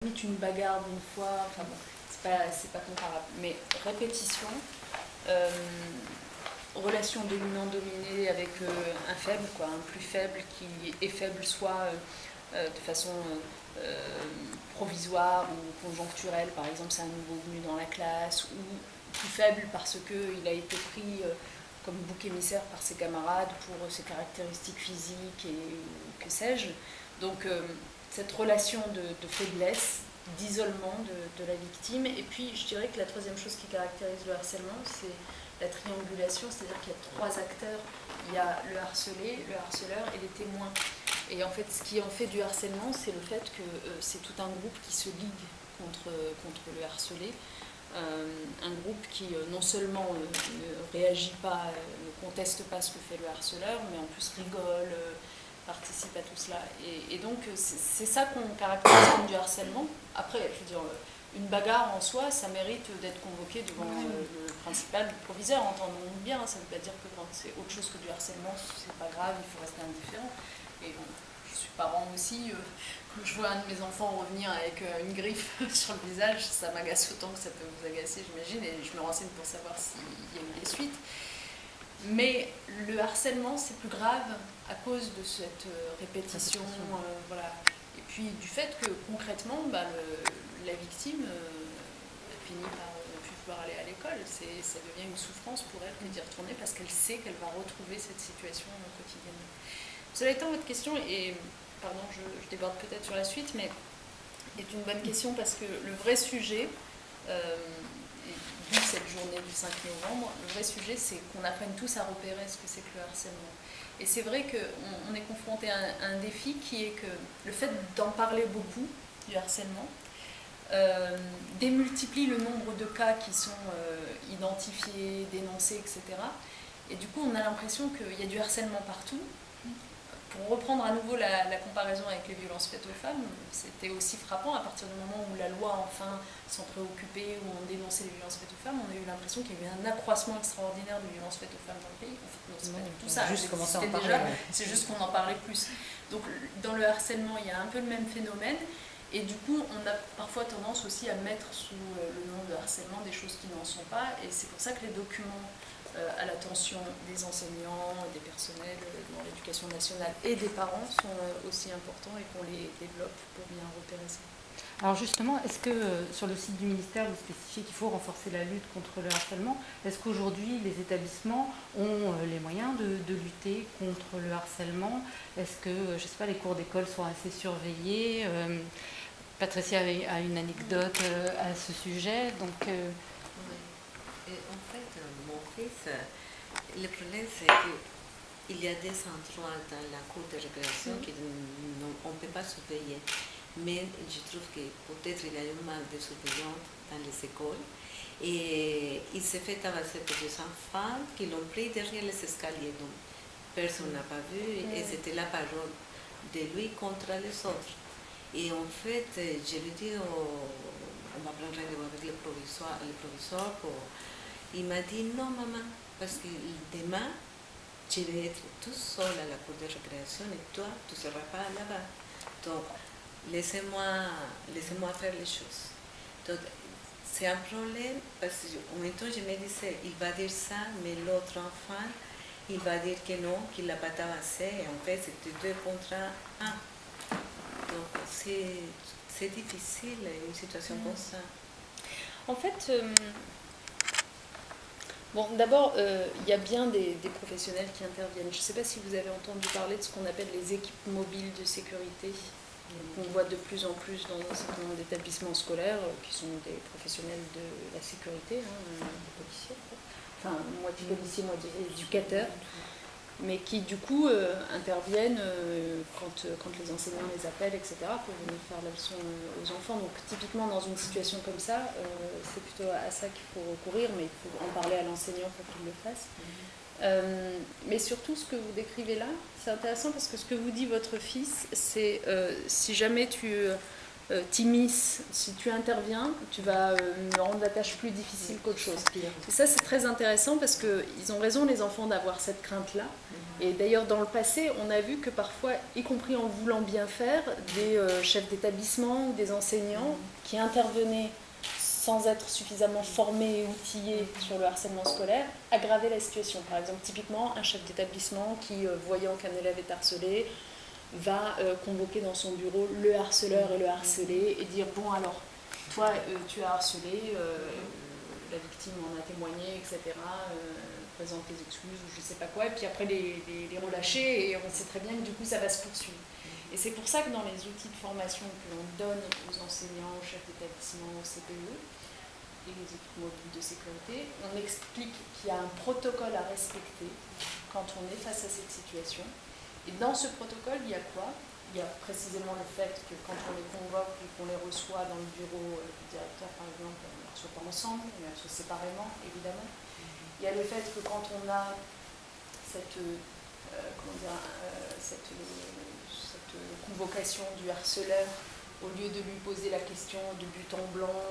limite une bagarre d'une fois, enfin bon, c'est pas comparable. Mais répétition, relation dominant-dominé avec un faible, quoi, un plus faible qui est faible soit de façon provisoire ou conjoncturelle, par exemple c'est un nouveau venu dans la classe, ou plus faible parce qu'il a été pris comme bouc émissaire par ses camarades pour ses caractéristiques physiques et que sais-je. Donc cette relation de faiblesse, d'isolement de la victime. Et puis je dirais que la troisième chose qui caractérise le harcèlement, c'est la triangulation, c'est-à-dire qu'il y a trois acteurs. Il y a le harcelé, le harceleur et les témoins. Et en fait, ce qui en fait du harcèlement, c'est le fait que c'est tout un groupe qui se ligue contre le harcelé. Un groupe qui non seulement ne réagit pas, ne conteste pas ce que fait le harceleur, mais en plus rigole, participe à tout cela. Et donc, c'est ça qu'on caractérise comme du harcèlement. Après, je veux dire, une bagarre en soi, ça mérite d'être convoqué devant le principal, le proviseur, entendons-nous bien. Ça ne veut pas dire que quand c'est autre chose que du harcèlement, c'est pas grave, il faut rester indifférent. Et bon, je suis parent aussi, quand je vois un de mes enfants revenir avec une griffe sur le visage, ça m'agace autant que ça peut vous agacer, j'imagine, et je me renseigne pour savoir s'il y a eu des suites. Mais le harcèlement, c'est plus grave à cause de cette répétition. Voilà. Et puis du fait que concrètement, la victime finit par ne plus pouvoir aller à l'école. Ça devient une souffrance pour elle d'y retourner parce qu'elle sait qu'elle va retrouver cette situation quotidiennement. Cela étant, votre question, et pardon, je déborde peut-être sur la suite, mais est une bonne question parce que le vrai sujet, d'où cette journée du 5 novembre, le vrai sujet, c'est qu'on apprenne tous à repérer ce que c'est que le harcèlement. Et c'est vrai qu'on est confronté à un défi qui est que le fait d'en parler beaucoup, du harcèlement, démultiplie le nombre de cas qui sont identifiés, dénoncés, etc. Et du coup, on a l'impression qu'il y a du harcèlement partout. Pour reprendre à nouveau la comparaison avec les violences faites aux femmes, c'était aussi frappant à partir du moment où la loi enfin s'en préoccupait, où on dénonçait les violences faites aux femmes, on a eu l'impression qu'il y avait un accroissement extraordinaire de violences faites aux femmes dans le pays. En fait, non, c'est pas du tout ça. C'est juste qu'on en parlait plus. Donc dans le harcèlement, il y a un peu le même phénomène. Et du coup, on a parfois tendance aussi à mettre sous le nom de harcèlement des choses qui n'en sont pas. Et c'est pour ça que les documents à l'attention des enseignants, des personnels dans l'éducation nationale et des parents sont aussi importants et qu'on les développe pour bien repérer ça. Alors justement, est-ce que sur le site du ministère, vous spécifiez qu'il faut renforcer la lutte contre le harcèlement? Est-ce qu'aujourd'hui, les établissements ont les moyens de lutter contre le harcèlement? Est-ce que, je ne sais pas, les cours d'école sont assez surveillés? Patricia a une anecdote à ce sujet. Donc, Et en fait, mon fils, le problème c'est qu'il y a des endroits dans la cour de récréation qu'on ne peut pas surveiller. Mais je trouve que peut-être il y a eu mal de surveillance dans les écoles. Et il s'est fait tabasser par des enfants qui l'ont pris derrière les escaliers. Donc personne n'a pas vu et c'était la parole de lui contre les autres. Et en fait, je lui dis, on va prendre rendez-vous avec le proviseur il m'a dit non maman, parce que demain, je vais être tout seul à la cour de récréation et toi, tu ne seras pas là-bas. Donc, laissez-moi faire les choses. Donc, c'est un problème parce qu'en même temps, je me disais, il va dire ça, mais l'autre enfant, il va dire que non, qu'il ne l'a pas tabassé. Et en fait, c'était 2 contre 1. Donc, c'est difficile, une situation comme ça. En fait, bon, d'abord, il y a bien des professionnels qui interviennent. Je ne sais pas si vous avez entendu parler de ce qu'on appelle les équipes mobiles de sécurité, qu'on voit de plus en plus dans un certain nombre d'établissements scolaires, qui sont des professionnels de la sécurité, des policiers, enfin, moitié policiers, moitié éducateurs, mais qui du coup interviennent quand les enseignants les appellent, etc., pour venir faire la leçon aux enfants. Donc typiquement dans une situation comme ça, c'est plutôt à ça qu'il faut recourir, mais il faut en parler à l'enseignant pour qu'il le fasse. Mais surtout ce que vous décrivez là, c'est intéressant parce que ce que vous dit votre fils, c'est si jamais tu t'immisces, si tu interviens, tu vas me rendre la tâche plus difficile qu'autre chose. Et ça, c'est très intéressant parce qu'ils ont raison, les enfants, d'avoir cette crainte-là. Et d'ailleurs, dans le passé, on a vu que parfois, y compris en voulant bien faire, des chefs d'établissement ou des enseignants qui intervenaient sans être suffisamment formés et outillés sur le harcèlement scolaire, aggravaient la situation. Par exemple, typiquement, un chef d'établissement qui, voyant qu'un élève est harcelé, va convoquer dans son bureau le harceleur et le harcelé et dire bon alors toi tu as harcelé, la victime en a témoigné, etc. Présente tes excuses ou je sais pas quoi, et puis après les relâcher, et on sait très bien que du coup ça va se poursuivre. Et c'est pour ça que dans les outils de formation que l'on donne aux enseignants, aux chefs d'établissement, aux CPE et les équipes mobiles de sécurité, on explique qu'il y a un protocole à respecter quand on est face à cette situation. Et dans ce protocole, il y a quoi? Il y a précisément le fait que quand on les convoque et qu'on les reçoit dans le bureau du directeur, par exemple, on ne les reçoit pas ensemble, on les reçoit séparément, évidemment. Il y a le fait que quand on a cette convocation du harceleur, au lieu de lui poser la question de but en blanc,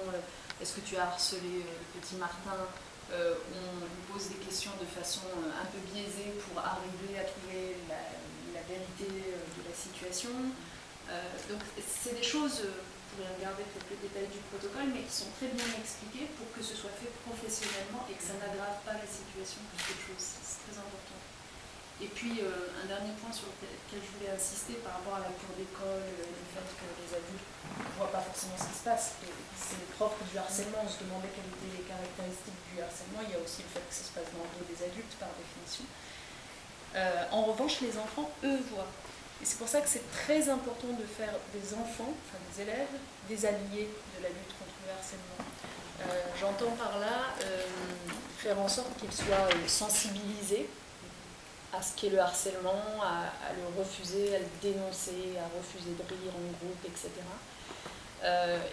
est-ce que tu as harcelé le petit Martin, on lui pose des questions de façon un peu biaisée pour arriver à trouver la vérité de la situation. Donc c'est des choses, vous pourrez regarder peut-être le détail du protocole, mais qui sont très bien expliquées pour que ce soit fait professionnellement et que ça n'aggrave pas la situation plus qu'autre chose. C'est très important. Et puis un dernier point sur lequel je voulais insister par rapport à la cour d'école, le fait que les adultes ne voient pas forcément ce qui se passe. C'est propre du harcèlement, on se demandait quelles étaient les caractéristiques du harcèlement. Il y a aussi le fait que ça se passe dans le dos des adultes par définition. En revanche, les enfants, eux, voient. Et c'est pour ça que c'est très important de faire des enfants, enfin des élèves, des alliés de la lutte contre le harcèlement. J'entends par là faire en sorte qu'ils soient sensibilisés à ce qu'est le harcèlement, à le refuser, à le dénoncer, à refuser de rire en groupe, etc.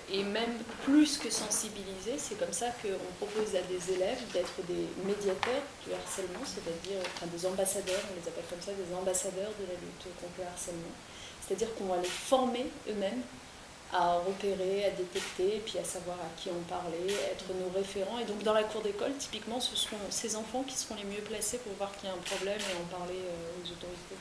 Et même plus que sensibiliser, c'est comme ça qu'on propose à des élèves d'être des médiateurs du harcèlement, c'est-à-dire des ambassadeurs, on les appelle comme ça, des ambassadeurs de la lutte contre le harcèlement. C'est-à-dire qu'on va les former eux-mêmes à repérer, à détecter, puis à savoir à qui en parler, être nos référents. Et donc dans la cour d'école, typiquement, ce seront ces enfants qui seront les mieux placés pour voir qu'il y a un problème et en parler aux autorités.